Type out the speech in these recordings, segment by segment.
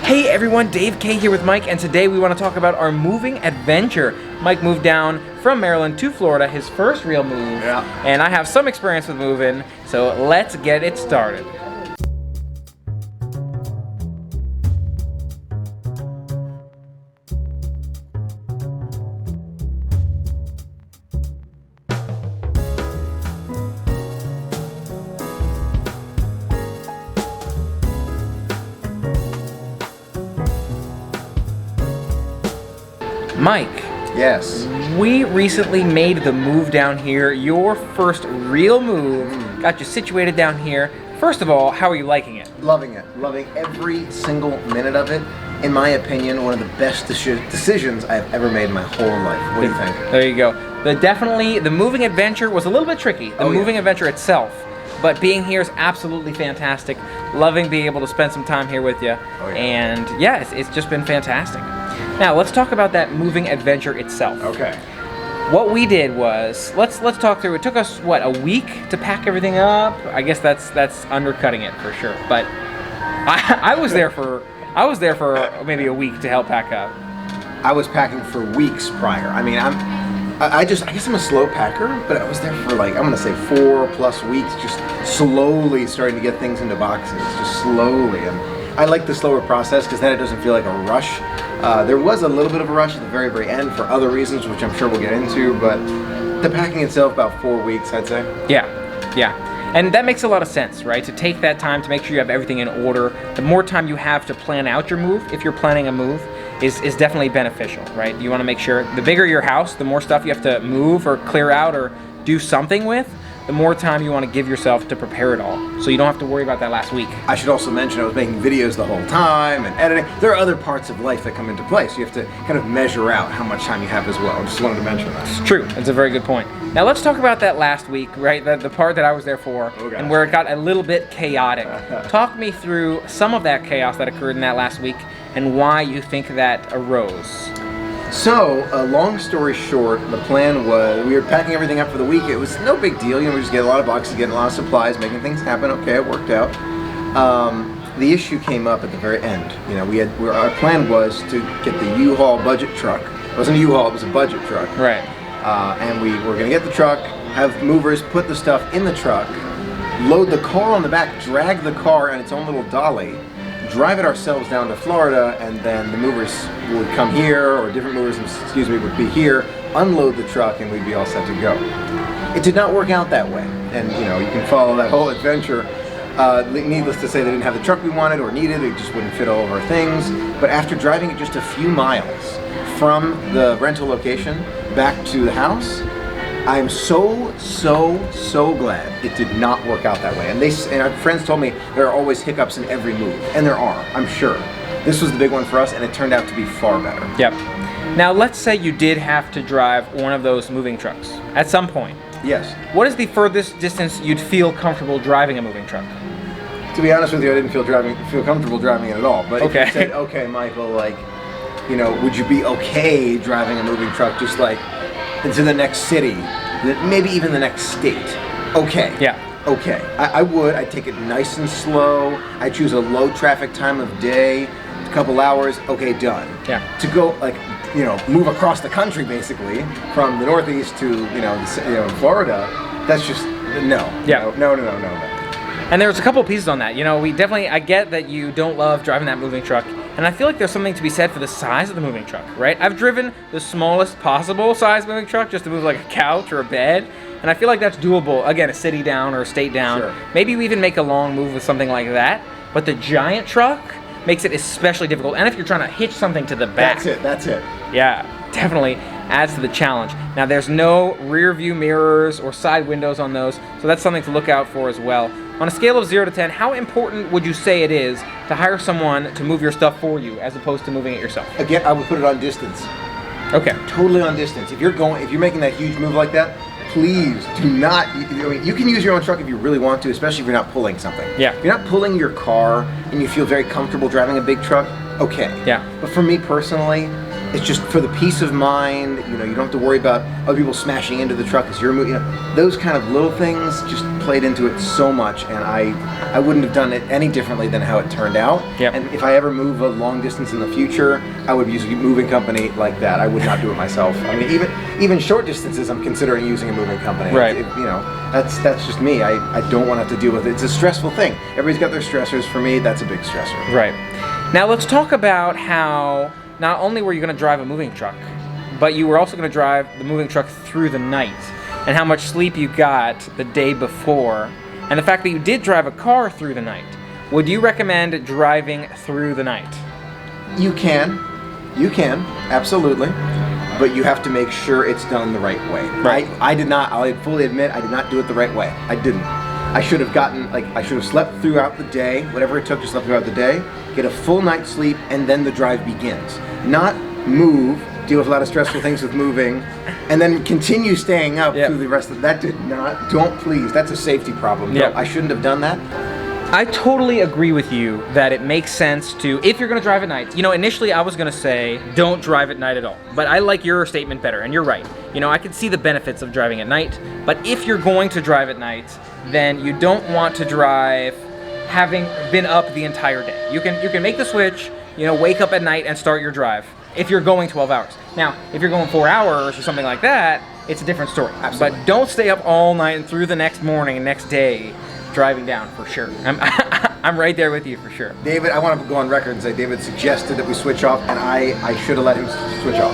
Hey everyone, Dave K here with Mike, and today we want to talk about our moving adventure. Mike moved down from Maryland to Florida, his first real move, and I have some experience with moving, so let's get it started. Mike. Yes. We recently made the move down here, your first real move, got you situated down here. First of all, how are you liking it? Loving it. Loving every single minute of it. In my opinion, one of the best decisions I've ever made in my whole life. What do you think? There you go. The moving adventure was a little bit tricky, the moving adventure itself. But being here is absolutely fantastic. Loving being able to spend some time here with you. And yeah, it's just been fantastic. Now let's talk about that moving adventure itself. Okay. What we did was let's talk through. It took us what, a week to pack everything up. I guess that's undercutting it for sure. But I was there for maybe a week to help pack up. I was packing for weeks prior. I mean, I guess I'm a slow packer, but I was there for like, I'm gonna say 4+ weeks, just slowly starting to get things into boxes, just slowly. And I like the slower process because then it doesn't feel like a rush. There was a little bit of a rush at the very, very end for other reasons, which I'm sure we'll get into, but the packing itself, about 4 weeks, I'd say. Yeah. And that makes a lot of sense, right? To take that time to make sure you have everything in order. The more time you have to plan out your move, if you're planning a move, is definitely beneficial, right? You want to make sure the bigger your house, the more stuff you have to move or clear out or do something with, the more time you want to give yourself to prepare it all. So you don't have to worry about that last week. I should also mention I was making videos the whole time and editing. There are other parts of life that come into play, so you have to kind of measure out how much time you have as well. I just wanted to mention that. It's true. It's a very good point. Now let's talk about that last week, right? The part that I was there for, and where it got a little bit chaotic. Talk me through some of that chaos that occurred in that last week and why you think that arose. So, long story short, the plan was, we were packing everything up for the week. It was no big deal, we just get a lot of boxes, getting a lot of supplies, making things happen. Okay, it worked out. The issue came up at the very end. Our plan was to get the U-Haul budget truck. It wasn't a U-Haul, it was a budget truck. Right. And we were gonna get the truck, have movers put the stuff in the truck, load the car on the back, drag the car on its own little dolly, drive it ourselves down to Florida, and then the movers would come here, or different movers, would be here, unload the truck, and we'd be all set to go. It did not work out that way, and you can follow that whole adventure. Needless to say, they didn't have the truck we wanted or needed. It just wouldn't fit all of our things. But after driving it just a few miles from the rental location back to the house, I am so glad it did not work out that way. And our friends told me there are always hiccups in every move, and there are, I'm sure. This was the big one for us, and it turned out to be far better. Yep. Now let's say you did have to drive one of those moving trucks at some point. Yes. What is the furthest distance you'd feel comfortable driving a moving truck? To be honest with you, I didn't feel comfortable driving it at all. But if you said, okay, Michael, would you be okay driving a moving truck just like into the next city, maybe even the next state? Okay. Yeah. Okay. I would. I'd take it nice and slow. I'd choose a low traffic time of day, a couple hours. Okay, done. Yeah. To go move across the country basically from the Northeast to Florida. That's just no. Yeah. No. And there's a couple of pieces on that. I get that you don't love driving that moving truck, and I feel like there's something to be said for the size of the moving truck, right? I've driven the smallest possible size moving truck just to move like a couch or a bed, and I feel like that's doable. Again, a city down or a state down. Sure. Maybe we even make a long move with something like that, but the giant truck makes it especially difficult. And if you're trying to hitch something to the back. That's it. Yeah, definitely adds to the challenge. Now there's no rear view mirrors or side windows on those, so that's something to look out for as well. On a scale of 0 to 10, how important would you say it is to hire someone to move your stuff for you as opposed to moving it yourself? Again, I would put it on distance. Okay. Totally on distance. If you're making that huge move like that, please do not. You can use your own truck if you really want to, especially if you're not pulling something. Yeah. If you're not pulling your car and you feel very comfortable driving a big truck, okay. Yeah. But for me personally, it's just for the peace of mind. You don't have to worry about other people smashing into the truck as you're moving. Those kind of little things. Just played into it so much, and I wouldn't have done it any differently than how it turned out. Yep. And if I ever move a long distance in the future, I would use a moving company like that. I would not do it myself. I mean, even short distances, I'm considering using a moving company. Right. You know, that's just me. I don't want to have to deal with it. It's a stressful thing. Everybody's got their stressors. For me, that's a big stressor. Right. Now let's talk about how not only were you going to drive a moving truck, but you were also going to drive the moving truck through the night, and how much sleep you got the day before, and the fact that you did drive a car through the night. Would you recommend driving through the night? You can, absolutely, but you have to make sure it's done the right way. Right. I did not, I'll fully admit, I did not do it the right way. I didn't. I should have I should have slept throughout the day, whatever it took to sleep throughout the day, get a full night's sleep, and then the drive begins. Not move, deal with a lot of stressful things with moving, and then continue staying up through the rest of that. Don't please, that's a safety problem. Yep. No, I shouldn't have done that. I totally agree with you that it makes sense to, if you're gonna drive at night, you know, initially I was gonna say, don't drive at night at all. But I like your statement better, and you're right. You know, I can see the benefits of driving at night, but if you're going to drive at night, then you don't want to drive having been up the entire day. You can make the switch, you know, wake up at night and start your drive if you're going 12 hours. Now, if you're going 4 hours or something like that, it's a different story. Absolutely. But don't stay up all night and through the next morning and next day driving down, for sure. I'm right there with you, for sure. David, I want to go on record and say David suggested that we switch off, and I should have let him switch off.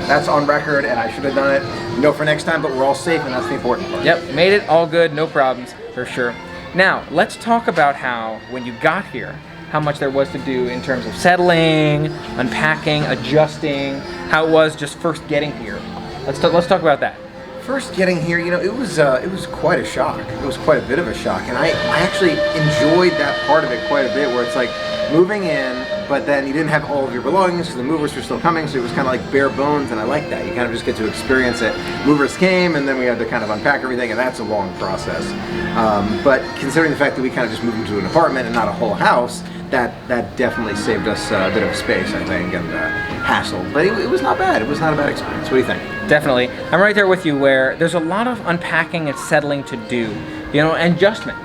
That's on record, and I should have done it. You know, for next time, but we're all safe, and that's the important part. Yep, made it all good, no problems, for sure. Now, let's talk about how, when you got here, how much there was to do in terms of settling, unpacking, adjusting, how it was just first getting here. Let's talk about that. First getting here, you know, it was quite a shock. It was quite a bit of a shock, and I actually enjoyed that part of it quite a bit, where it's like moving in, but then you didn't have all of your belongings, so the movers were still coming, so it was kind of like bare bones, and I like that. You kind of just get to experience it. Movers came, and then we had to kind of unpack everything, and that's a long process. But considering the fact that we kind of just moved into an apartment and not a whole house, that definitely saved us a bit of space, I think, and hassle. But it was not bad. It was not a bad experience. What do you think? Definitely. I'm right there with you, where there's a lot of unpacking and settling to do, you know, and adjustment.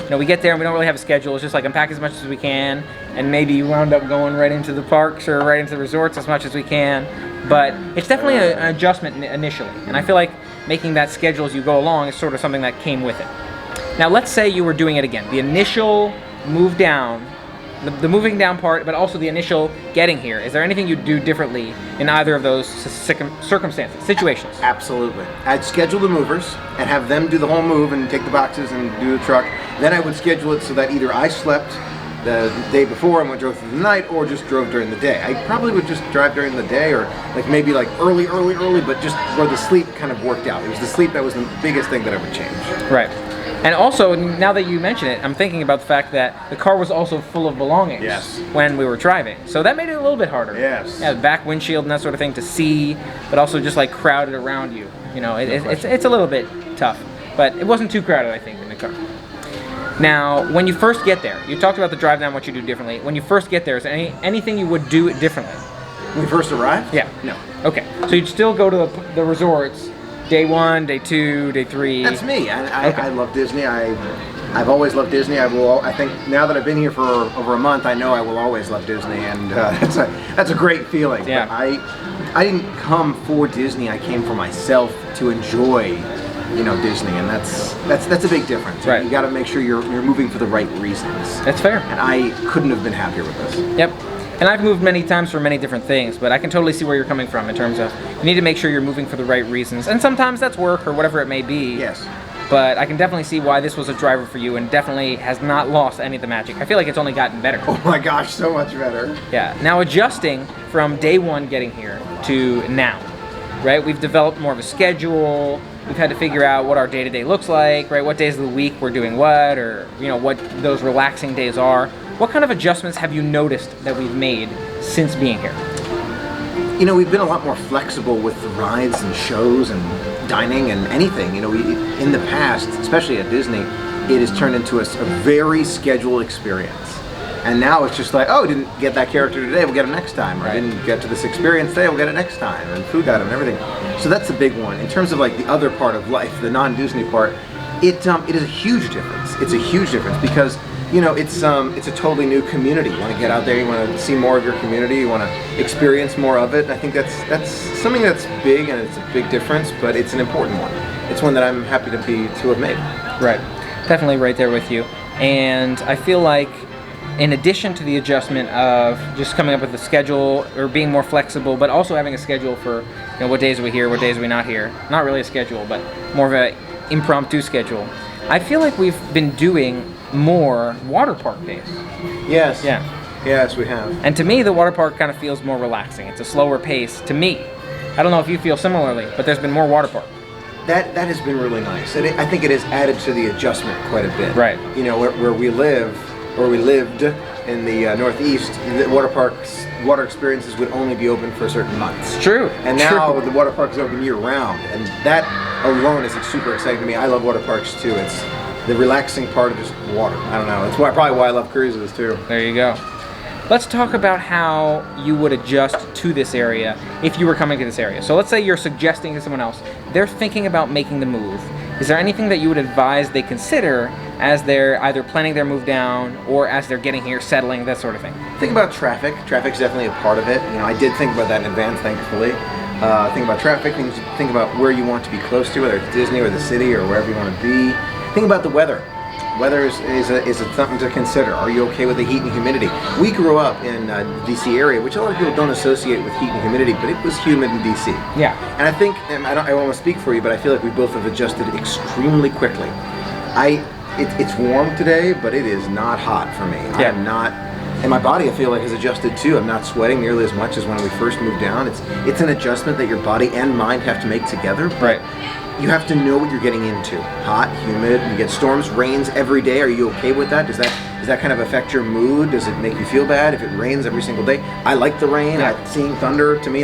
You know, we get there and we don't really have a schedule. It's just like unpack as much as we can, and maybe you wound up going right into the parks or right into the resorts as much as we can. But it's definitely an adjustment initially, and I feel like making that schedule as you go along is sort of something that came with it. Now, let's say you were doing it again. The initial move down, the moving down part, but also the initial getting here. Is there anything you'd do differently in either of those circumstances, situations? Absolutely. I'd schedule the movers and have them do the whole move and take the boxes and do the truck. Then I would schedule it so that either I slept the day before and drove through the night, or just drove during the day. I probably would just drive during the day, or like maybe like early, but just where the sleep kind of worked out. It was the sleep that was the biggest thing that I would change. Right. And also, now that you mention it, I'm thinking about the fact that the car was also full of belongings when we were driving. So that made it a little bit harder. Yes. Yeah, back windshield and that sort of thing to see, but also just like crowded around you. You know, it's a little bit tough, but it wasn't too crowded, I think, in the car. Now, when you first get there, you talked about the drive down, what you do differently. When you first get there, is there anything you would do differently? When we first arrived? Yeah. No. Okay. So you'd still go to the resorts, day 1, day 2, day 3. That's me. I love Disney. I've always loved Disney. I think now that I've been here for over a month, I know I will always love Disney, and that's a great feeling. Yeah. But I didn't come for Disney. I came for myself to enjoy, you know, Disney, and that's a big difference. Right. You got to make sure you're moving for the right reasons. That's fair. And I couldn't have been happier with this. Yep. And I've moved many times for many different things, but I can totally see where you're coming from in terms of you need to make sure you're moving for the right reasons. And sometimes that's work or whatever it may be. Yes. But I can definitely see why this was a driver for you, and definitely has not lost any of the magic. I feel like it's only gotten better. Oh my gosh, so much better. Yeah. Now, adjusting from day 1 getting here to now, right? We've developed more of a schedule. We've had to figure out what our day-to-day looks like, right? What days of the week we're doing what, or, you know, what those relaxing days are. What kind of adjustments have you noticed that we've made since being here? You know, we've been a lot more flexible with the rides and shows and dining and anything. You know, in the past, especially at Disney, it has turned into a very scheduled experience. And now it's just like, oh, didn't get that character today, we'll get him next time. Or didn't get to this experience today, we'll get it next time. And food item and everything. So that's the big one. In terms of like the other part of life, the non-Disney part, It is a huge difference. It's a huge difference because it's a totally new community. You want to get out there, you want to see more of your community, you want to experience more of it. And I think that's something that's big, and it's a big difference, but it's an important one. It's one that I'm happy to have made. Right, definitely right there with you. And I feel like in addition to the adjustment of just coming up with a schedule or being more flexible, but also having a schedule for what days are we here, what days are we not here. Not really a schedule, but more of an impromptu schedule. I feel like we've been doing more water park days. Yes. Yeah. Yes, we have. And to me, the water park kind of feels more relaxing. It's a slower pace to me. I don't know if you feel similarly, but there's been more water park. That has been really nice. And I think it has added to the adjustment quite a bit. Right. Where we lived in the Northeast, the water experiences would only be open for certain months. True. And now the water park is open year round, and that alone is super exciting to me. I love water parks too. It's the relaxing part of just water. I don't know. It's probably why I love cruises too. There you go. Let's talk about how you would adjust to this area if you were coming to this area. So let's say you're suggesting to someone else, they're thinking about making the move. Is there anything that you would advise they consider as they're either planning their move down or as they're getting here, settling, that sort of thing? Think about traffic. Traffic's definitely a part of it. I did think about that in advance, thankfully. Think about traffic. Think about where you want to be close to, whether it's Disney or the city or wherever you want to be. Think about the weather. Weather is something to consider. Are you okay with the heat and humidity? We grew up in DC area, which a lot of people don't associate with heat and humidity, but it was humid in DC. Yeah. And I think, I don't want to speak for you, but I feel like we both have adjusted extremely quickly. It's warm today, but it is not hot for me. Yeah. I am not, and my body I feel like has adjusted too. I'm not sweating nearly as much as when we first moved down. It's an adjustment that your body and mind have to make together. Right. You have to know what you're getting into. Hot, humid, you get storms, rains every day. Are you okay with that? Does that kind of affect your mood? Does it make you feel bad if it rains every single day? I like the rain. Yeah. Seeing thunder, to me,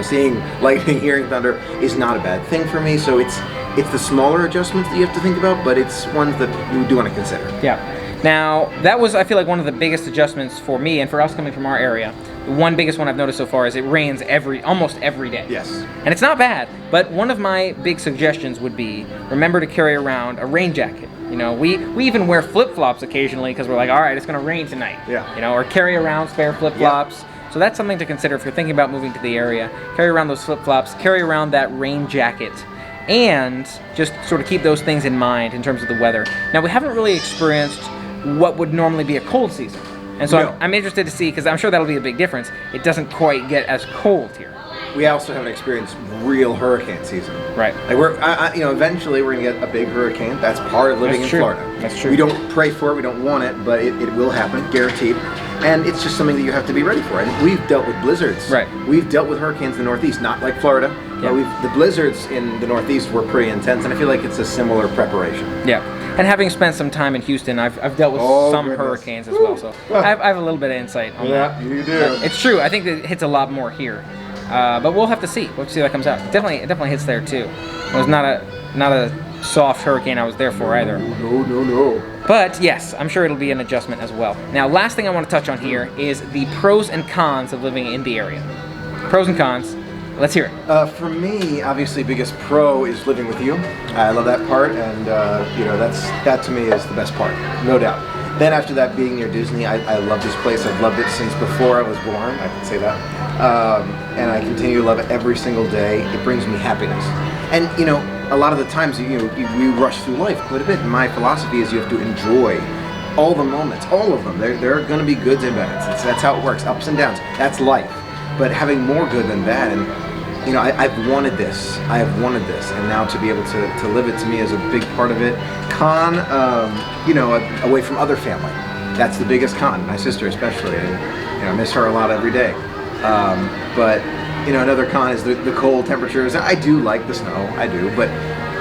seeing lightning, hearing thunder is not a bad thing for me. So it's the smaller adjustments that you have to think about, but it's ones that you do want to consider. Yeah. Now, that was, I feel like, one of the biggest adjustments for me and for us coming from our area. The one biggest one I've noticed so far is it rains almost every day. Yes. And it's not bad, but one of my big suggestions would be remember to carry around a rain jacket. We even wear flip-flops occasionally because we're like, all right, it's going to rain tonight. Yeah. Or carry around spare flip-flops. Yep. So that's something to consider if you're thinking about moving to the area. Carry around those flip-flops, carry around that rain jacket, and just sort of keep those things in mind in terms of the weather. Now, we haven't really experienced what would normally be a cold season. And so No. I'm interested to see, because I'm sure that'll be a big difference. It doesn't quite get as cold here. We also haven't experienced real hurricane season. Right. Like eventually we're gonna get a big hurricane. That's part of living That's in true. Florida. That's true. We don't pray for it, we don't want it, but it will happen, guaranteed. And it's just something that you have to be ready for. And we've dealt with blizzards. Right. We've dealt with hurricanes in the Northeast, not like Florida. Yeah. But the blizzards in the Northeast were pretty intense, and I feel like it's a similar preparation. Yeah. And having spent some time in Houston, I've dealt with some goodness. hurricanes as well, so I have a little bit of insight on that. you do. It's true. I think that it hits a lot more here, but we'll have to see. We'll see how that comes out. It definitely hits there too. It was not a soft hurricane I was there for either. No. But yes, I'm sure it'll be an adjustment as well. Now, last thing I want to touch on here is the pros and cons of living in the area. Pros and cons. Let's hear it. For me, obviously, biggest pro is living with you. I love that part, and that to me is the best part, no doubt. Then after that, being near Disney, I love this place. I've loved it since before I was born. I can say that, and I continue to love it every single day. It brings me happiness, and a lot of the times we rush through life quite a bit. And my philosophy is you have to enjoy all the moments, all of them. There are going to be goods and bads. That's how it works, ups and downs. That's life. But having more good than bad, and I've wanted this. I have wanted this, and now to be able to live it to me is a big part of it. Con, away from other family. That's the biggest con. My sister especially. And, I miss her a lot every day. But another con is the cold temperatures. I do like the snow. I do, but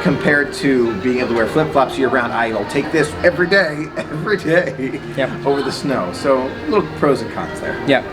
compared to being able to wear flip-flops year-round, I will take this every day, Yep. over the snow. So little pros and cons there. Yeah.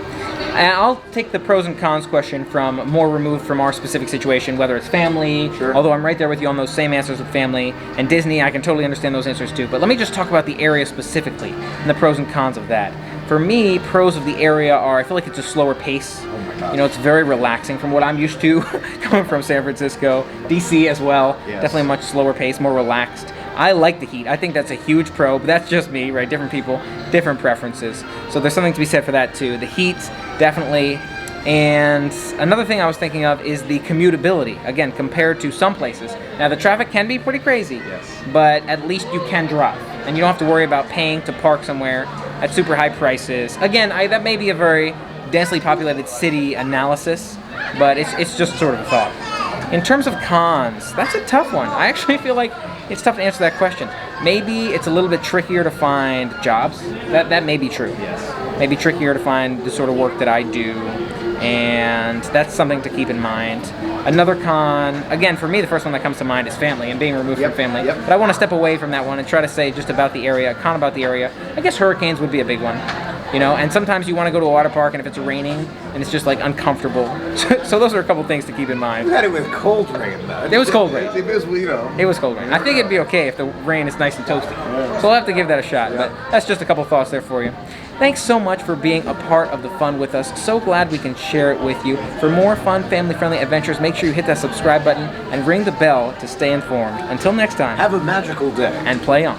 And I'll take the pros and cons question from more removed from our specific situation, whether it's family, Sure. although I'm right there with you on those same answers with family, and Disney, I can totally understand those answers too. But let me just talk about the area specifically and the pros and cons of that. For me, pros of the area are, I feel like it's a slower pace. Oh my gosh. It's very relaxing from what I'm used to coming from San Francisco, DC as well. Yes. Definitely a much slower pace, more relaxed. I like the heat. I think that's a huge pro, but that's just me, right? Different people, different preferences. So there's something to be said for that too. The heat, definitely. And another thing I was thinking of is the commutability, again, compared to some places. Now, the traffic can be pretty crazy, Yes. but at least you can drive. And you don't have to worry about paying to park somewhere at super high prices. Again, that may be a very densely populated city analysis, but it's just sort of a thought. In terms of cons, that's a tough one. I actually feel like it's tough to answer that question. Maybe it's a little bit trickier to find jobs. That may be true. Yes. Maybe trickier to find the sort of work that I do, and that's something to keep in mind. Another con, again, for me, the first one that comes to mind is family and being removed Yep, from family. yep. But I want to step away from that one and try to say just about the area, a con about the area. I guess hurricanes would be a big one. You know, and sometimes you want to go to a water park, and if it's raining, and it's just like uncomfortable. So those are a couple things to keep in mind. You had it with cold rain, though. It was cold rain. It was, you know. It was cold rain. I think it'd be okay if the rain is nice and toasty. So I'll have to give that a shot. But that's just a couple thoughts there for you. Thanks so much for being a part of the fun with us. So glad we can share it with you. For more fun, family-friendly adventures, make sure you hit that subscribe button and ring the bell to stay informed. Until next time, Have a magical day. and play on.